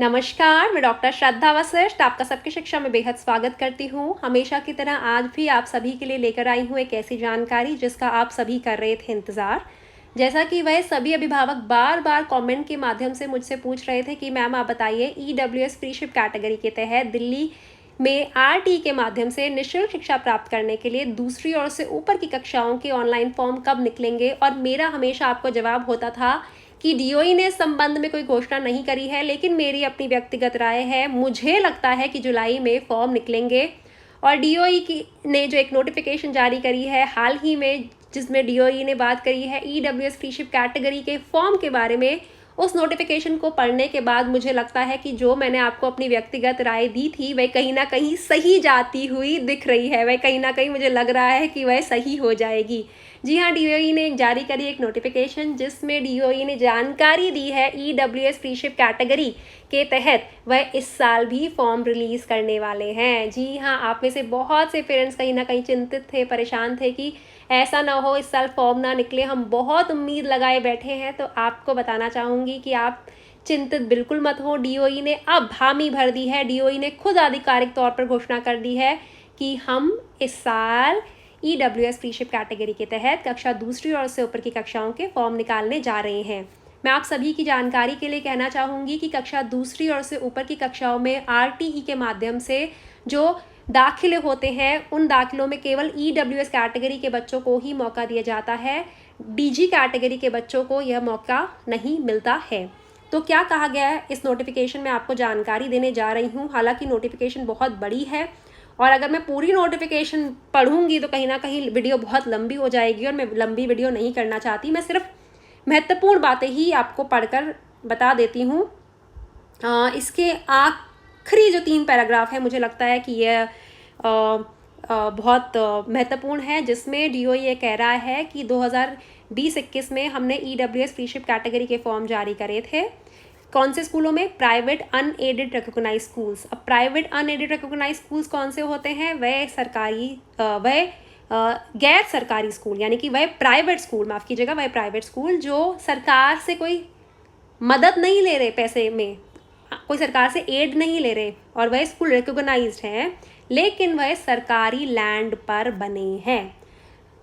नमस्कार, मैं डॉक्टर श्रद्धा वशिष्ठ आपका सबकी शिक्षा में बेहद स्वागत करती हूँ। हमेशा की तरह आज भी आप सभी के लिए लेकर आई हूँ एक ऐसी जानकारी जिसका आप सभी कर रहे थे इंतज़ार। जैसा कि वह सभी अभिभावक बार-बार कमेंट के माध्यम से मुझसे पूछ रहे थे कि मैम आप बताइए ईडब्ल्यूएस फ्रीशिप कैटेगरी के तहत दिल्ली में आरटी के माध्यम से निःशुल्क शिक्षा प्राप्त करने के लिए दूसरी और से ऊपर की कक्षाओं के ऑनलाइन फॉर्म कब निकलेंगे। और मेरा हमेशा आपको जवाब होता था कि डीओई ने इस संबंध में कोई घोषणा नहीं करी है, लेकिन मेरी अपनी व्यक्तिगत राय है, मुझे लगता है कि जुलाई में फॉर्म निकलेंगे। और डीओई की ने जो एक नोटिफिकेशन जारी करी है हाल ही में, जिसमें डीओई ने बात करी है ईडब्ल्यूएस फ्रीशिप कैटेगरी के फॉर्म के बारे में, उस नोटिफिकेशन को पढ़ने के बाद मुझे लगता है कि जो मैंने आपको अपनी व्यक्तिगत राय दी थी वह कहीं ना कहीं सही जाती हुई दिख रही है। वह कहीं ना कहीं मुझे लग रहा है कि वह सही हो जाएगी। जी हाँ, डीओई ने जारी करी एक नोटिफिकेशन जिसमें डीओई ने जानकारी दी है ईडब्ल्यूएस फ्रीशिप कैटेगरी के तहत वह इस साल भी फॉर्म रिलीज़ करने वाले हैं। जी हाँ, आप में से बहुत से पेरेंट्स कहीं ना कहीं चिंतित थे, परेशान थे कि ऐसा ना हो इस साल फॉर्म ना निकले, हम बहुत उम्मीद लगाए बैठे हैं। तो आपको बताना चाहूँगी कि आप चिंतित बिल्कुल मत हो। डीओई ने अब हामी भर दी है। डीओई ने खुद आधिकारिक तौर पर घोषणा कर दी है कि हम इस साल ईडब्ल्यूएस फ्रीशिप कैटेगरी के तहत कक्षा दूसरी और से ऊपर की कक्षाओं के फॉर्म निकालने जा रहे हैं। मैं आप सभी की जानकारी के लिए कहना चाहूँगी कि कक्षा दूसरी और से ऊपर की कक्षाओं में आरटीई के माध्यम से जो दाखिले होते हैं उन दाखिलों में केवल ईडब्ल्यूएस कैटेगरी के बच्चों को ही मौका दिया जाता है। डीजी कैटेगरी के बच्चों को यह मौका नहीं मिलता है। तो क्या कहा गया है इस नोटिफिकेशन में आपको जानकारी देने जा रही हूँ। हालांकि नोटिफिकेशन बहुत बड़ी है और अगर मैं पूरी नोटिफिकेशन पढ़ूंगी तो कहीं ना कहीं वीडियो बहुत लंबी हो जाएगी और मैं लंबी वीडियो नहीं करना चाहती। मैं सिर्फ महत्वपूर्ण बातें ही आपको पढ़कर बता देती हूँ। इसके आखिरी जो 3 पैराग्राफ है मुझे लगता है कि यह बहुत महत्वपूर्ण है, जिसमें डीओई ये कह रहा है कि 2020-21 में हमने ईडब्ल्यूएस फ्रीशिप कैटेगरी के फॉर्म जारी करे थे। कौन से स्कूलों में? Private unaided recognised schools. अब प्राइवेट अनएडेड रिकॉग्नाइज्ड स्कूल्स कौन से होते हैं? वह सरकारी गैर सरकारी स्कूल, यानी कि वह प्राइवेट स्कूल, माफ़ कीजिएगा, वह प्राइवेट स्कूल जो सरकार से कोई मदद नहीं ले रहे, पैसे में कोई सरकार से एड नहीं ले रहे, और वह स्कूल रिकॉग्नाइज्ड हैं लेकिन वह सरकारी लैंड पर बने हैं।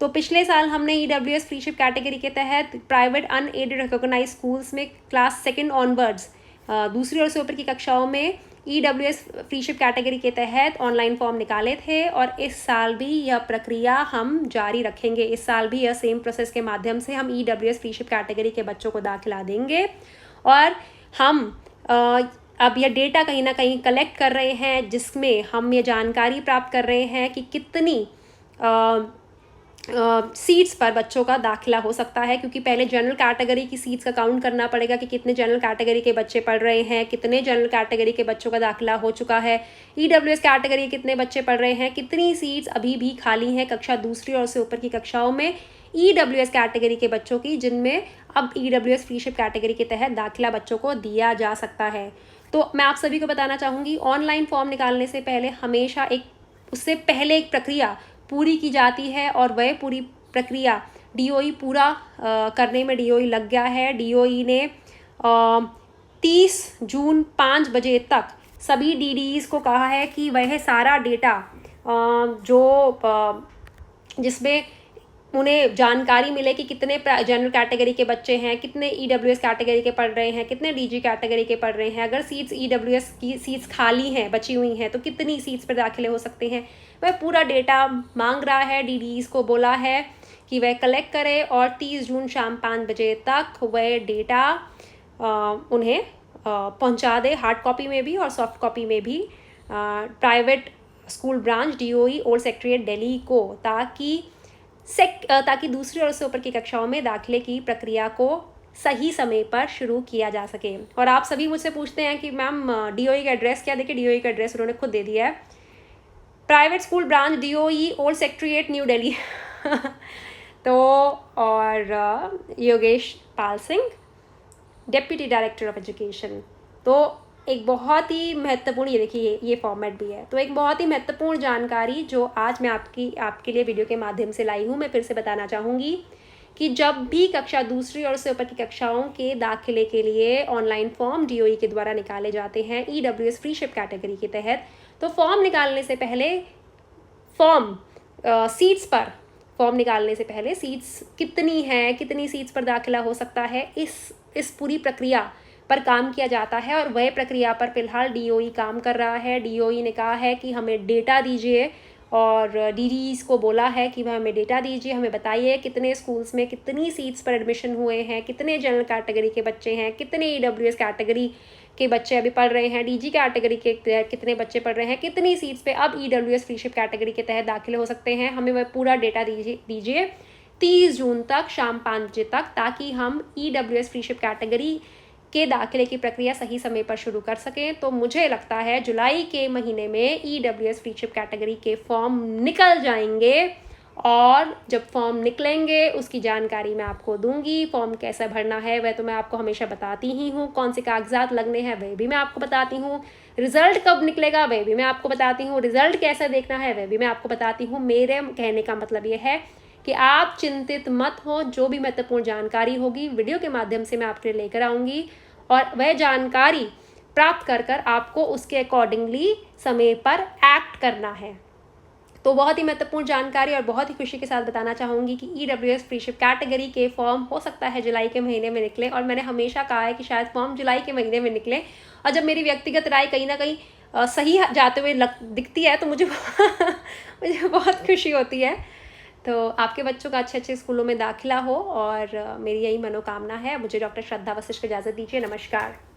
तो पिछले साल हमने ईडब्ल्यूएस फ्रीशिप कैटेगरी के तहत प्राइवेट अनएडेड रिकॉग्नाइज्ड स्कूल्स में क्लास 2 ऑनवर्ड्स दूसरी और से ऊपर की कक्षाओं में ईडब्ल्यूएस फ्रीशिप कैटेगरी के तहत ऑनलाइन फॉर्म निकाले थे। और इस साल भी यह प्रक्रिया हम जारी रखेंगे। इस साल भी यह सेम प्रोसेस के माध्यम से हम ईडब्ल्यूएस फ्रीशिप कैटेगरी के बच्चों को दाखिला देंगे। और हम अब यह डेटा कहीं ना कहीं कलेक्ट कर रहे हैं, जिसमें हम ये जानकारी प्राप्त कर रहे हैं कि कितनी सीट्स पर बच्चों का दाखिला हो सकता है, क्योंकि पहले जनरल कैटेगरी की सीट्स का काउंट करना पड़ेगा कि कितने जनरल कैटेगरी के बच्चे पढ़ रहे हैं, कितने जनरल कैटेगरी के बच्चों का दाखिला हो चुका है, ईडब्ल्यूएस कैटेगरी कितने बच्चे पढ़ रहे हैं, कितनी सीट्स अभी भी खाली हैं कक्षा दूसरी और से ऊपर की कक्षाओं में ईडब्ल्यूएस कैटेगरी के बच्चों की, जिनमें अब ईडब्ल्यूएस फ्रीशिप कैटेगरी के तहत दाखिला बच्चों को दिया जा सकता है। तो मैं आप सभी को बताना चाहूँगी, ऑनलाइन फॉर्म निकालने से पहले हमेशा उससे पहले एक प्रक्रिया पूरी की जाती है, और वह पूरी प्रक्रिया डीओई पूरा करने में डीओई लग गया है। डीओई ने 30 जून 5 बजे तक सभी डीडीईज को कहा है कि वह सारा डेटा जिसमें उन्हें जानकारी मिले कि कितने जनरल कैटेगरी के बच्चे हैं, कितने ईडब्ल्यूएस कैटेगरी के पढ़ रहे हैं, कितने डीजी कैटेगरी के पढ़ रहे हैं, अगर सीट्स ईडब्ल्यूएस की सीट्स खाली हैं, बची हुई हैं, तो कितनी सीट्स पर दाखिले हो सकते हैं, वह पूरा डेटा मांग रहा है। डीडीईज को बोला है कि वह कलेक्ट करे और 30 जून शाम 5 बजे तक वह डेटा उन्हें पहुंचा दे, हार्ड कॉपी में भी और सॉफ्ट कॉपी में भी, private school branch DOE old secretariat Delhi को, ताकि दूसरी और से ऊपर की कक्षाओं में दाखिले की प्रक्रिया को सही समय पर शुरू किया जा सके। और आप सभी मुझसे पूछते हैं कि मैम डीओई का एड्रेस क्या? देखिए, डीओई का एड्रेस उन्होंने खुद दे दिया है, private school branch DOE old secretariat New Delhi. तो और Yogesh Pal Singh, deputy director of education. तो एक बहुत ही महत्वपूर्ण, ये देखिए ये फॉर्मेट भी है, तो एक बहुत ही महत्वपूर्ण जानकारी जो आज मैं आपके लिए वीडियो के माध्यम से लाई हूँ। मैं फिर से बताना चाहूँगी कि जब भी कक्षा दूसरी और उससे ऊपर की कक्षाओं के दाखिले के लिए ऑनलाइन फॉर्म डीओई के द्वारा निकाले जाते हैं ईडब्ल्यूएस फ्रीशिप कैटेगरी के तहत, तो फॉर्म निकालने से पहले फॉर्म निकालने से पहले सीट्स कितनी हैं, कितनी सीट्स पर दाखिला हो सकता है, इस पूरी प्रक्रिया पर काम किया जाता है। और वह प्रक्रिया पर फिलहाल डीओई काम कर रहा है। डीओई ने कहा है कि हमें डेटा दीजिए और डीडीज़ को बोला है कि वह हमें डेटा दीजिए, हमें बताइए कितने स्कूल्स में कितनी सीट्स पर एडमिशन हुए हैं, कितने जनरल कैटेगरी के बच्चे हैं, कितने ईडब्ल्यूएस कैटेगरी के बच्चे अभी पढ़ रहे हैं, डीजी कैटेगरी के कितने बच्चे पढ़ रहे हैं, कितनी सीट्स पे अब ईडब्ल्यूएस फ्रीशिप कैटेगरी के तहत दाखिले हो सकते हैं। हमें वह पूरा डेटा दीजिए 30 जून तक शाम 5 बजे तक, ताकि हम ईडब्ल्यूएस फ्रीशिप कैटेगरी के दाखिले की प्रक्रिया सही समय पर शुरू कर सकें। तो मुझे लगता है जुलाई के महीने में ईडब्ल्यूएस फ्रीशिप कैटेगरी के फॉर्म निकल जाएंगे, और जब फॉर्म निकलेंगे उसकी जानकारी मैं आपको दूंगी। फॉर्म कैसे भरना है वह तो मैं आपको हमेशा बताती ही हूँ, कौन से कागजात लगने हैं वह भी मैं आपको बताती हूँ, रिजल्ट कब निकलेगा वह भी मैं आपको बताती हूँ, रिजल्ट कैसे देखना है वह भी मैं आपको बताती हूँ। मेरे कहने का मतलब ये है कि आप चिंतित मत हो, जो भी महत्वपूर्ण जानकारी होगी वीडियो के माध्यम से मैं आपके लिए लेकर आऊँगी, और वह जानकारी प्राप्त कर आपको उसके अकॉर्डिंगली समय पर एक्ट करना है। तो बहुत ही महत्वपूर्ण जानकारी और बहुत ही खुशी के साथ बताना चाहूँगी कि ईडब्ल्यूएस फ्रीशिप कैटेगरी के फॉर्म हो सकता है जुलाई के महीने में निकले, और मैंने हमेशा कहा है कि शायद फॉर्म जुलाई के महीने में निकले। और जब मेरी व्यक्तिगत राय कहीं ना कहीं सही जाते हुए दिखती है तो मुझे मुझे बहुत खुशी होती है। तो आपके बच्चों का अच्छे स्कूलों में दाखिला हो, और मेरी यही मनोकामना है। मुझे डॉक्टर श्रद्धा वशिष्ठ को इजाज़त दीजिए। नमस्कार।